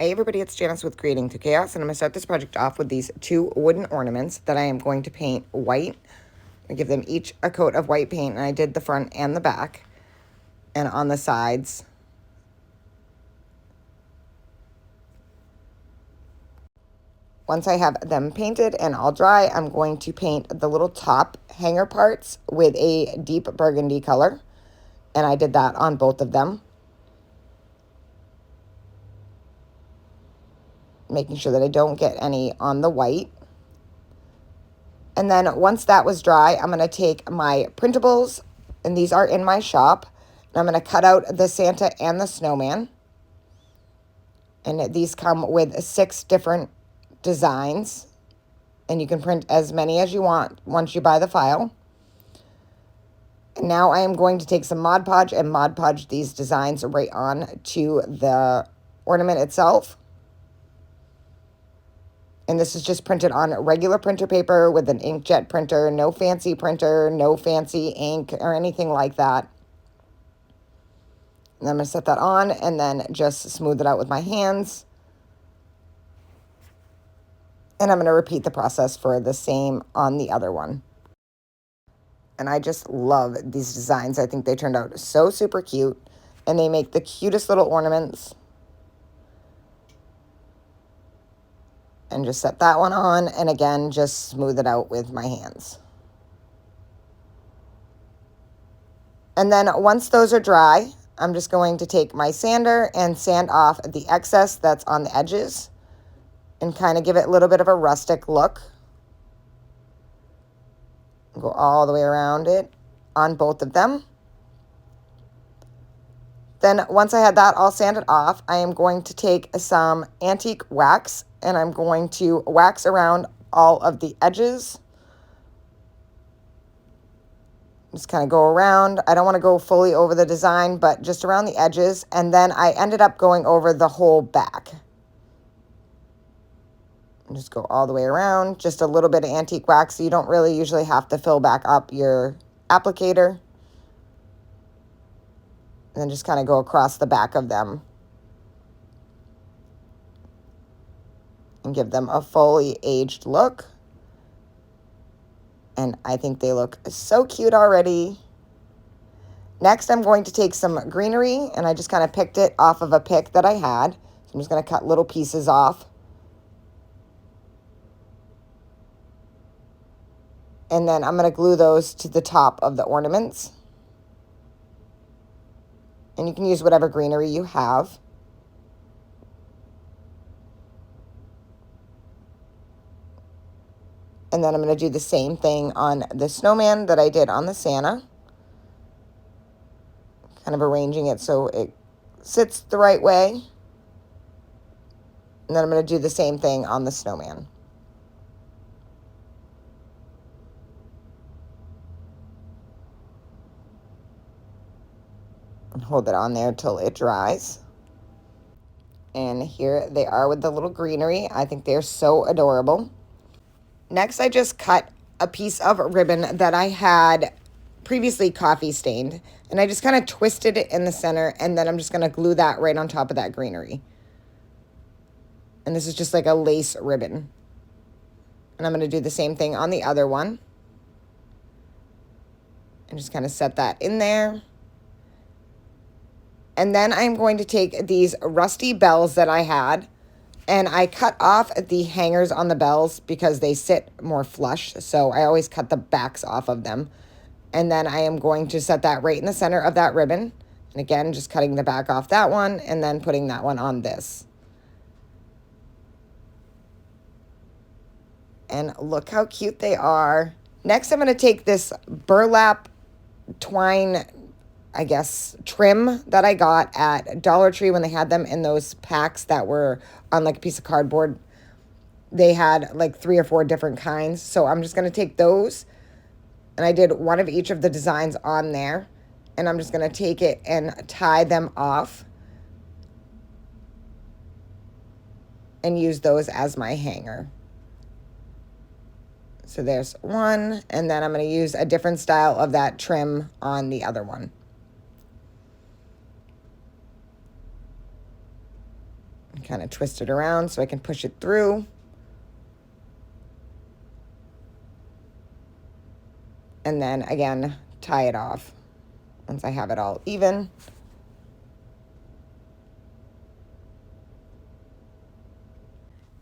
Hey everybody, it's Janice with Creating Through Chaos, and I'm going to start this project off with these 2 wooden ornaments that I am going to paint white. I give them each a coat of white paint, and I did the front and the back, and on the sides. Once I have them painted and all dry, I'm going to paint the little top hanger parts with a deep burgundy color, and I did that on both of them, making sure that I don't get any on the white. And then once that was dry, I'm going to take my printables, and these are in my shop, and I'm going to cut out the Santa and the snowman. And these come with 6 different designs, and you can print as many as you want once you buy the file. And now I am going to take some Mod Podge and Mod Podge these designs right on to the ornament itself. And this is just printed on regular printer paper with an inkjet printer, no fancy printer, no fancy ink or anything like that. And I'm going to set that on and then just smooth it out with my hands. And I'm going to repeat the process for the same on the other one. And I just love these designs. I think they turned out so super cute. And they make the cutest little ornaments. And just set that one on, and again, just smooth it out with my hands. And then once those are dry, I'm just going to take my sander and sand off the excess that's on the edges and kind of give it a little bit of a rustic look. Go all the way around it on both of them. Then once I had that all sanded off, I am going to take some antique wax, and I'm going to wax around all of the edges. Just kind of go around. I don't want to go fully over the design, but just around the edges. And then I ended up going over the whole back. And just go all the way around. Just a little bit of antique wax, so you don't really usually have to fill back up your applicator. And then just kind of go across the back of them and give them a fully aged look. And I think they look so cute already. Next, I'm going to take some greenery, and I just kind of picked it off of a pick that I had. So I'm just going to cut little pieces off. And then I'm going to glue those to the top of the ornaments. And you can use whatever greenery you have. And then I'm going to do the same thing on the snowman that I did on the Santa. Kind of arranging it so it sits the right way. And then I'm going to do the same thing on the snowman. And hold it on there till it dries. And here they are with the little greenery. I think they're so adorable. Next, I just cut a piece of ribbon that I had previously coffee stained. And I just kind of twisted it in the center. And then I'm just going to glue that right on top of that greenery. And this is just like a lace ribbon. And I'm going to do the same thing on the other one. And just kind of set that in there. And then I'm going to take these rusty bells that I had, and I cut off the hangers on the bells because they sit more flush. So I always cut the backs off of them. And then I am going to set that right in the center of that ribbon. And again, just cutting the back off that one and then putting that one on this. And look how cute they are. Next, I'm going to take this burlap twine, I guess, trim that I got at Dollar Tree when they had them in those packs that were on like a piece of cardboard. They had like 3 or 4 different kinds. So I'm just going to take those, and I did one of each of the designs on there. And I'm just going to take it and tie them off and use those as my hanger. So there's one, and then I'm going to use a different style of that trim on the other one. kind of twist it around so I can push it through. And then again, tie it off once I have it all even.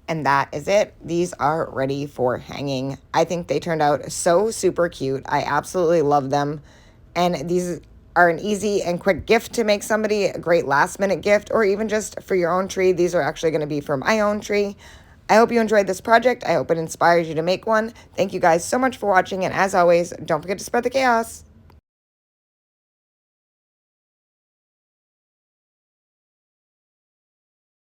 And that is it. These are ready for hanging. I think they turned out so super cute. I absolutely love them. And these are an easy and quick gift to make somebody, a great last minute gift, or even just for your own tree. These are actually going to be for my own tree. I hope you enjoyed this project. I hope it inspires you to make one. Thank you guys so much for watching. And as always, don't forget to spread the chaos.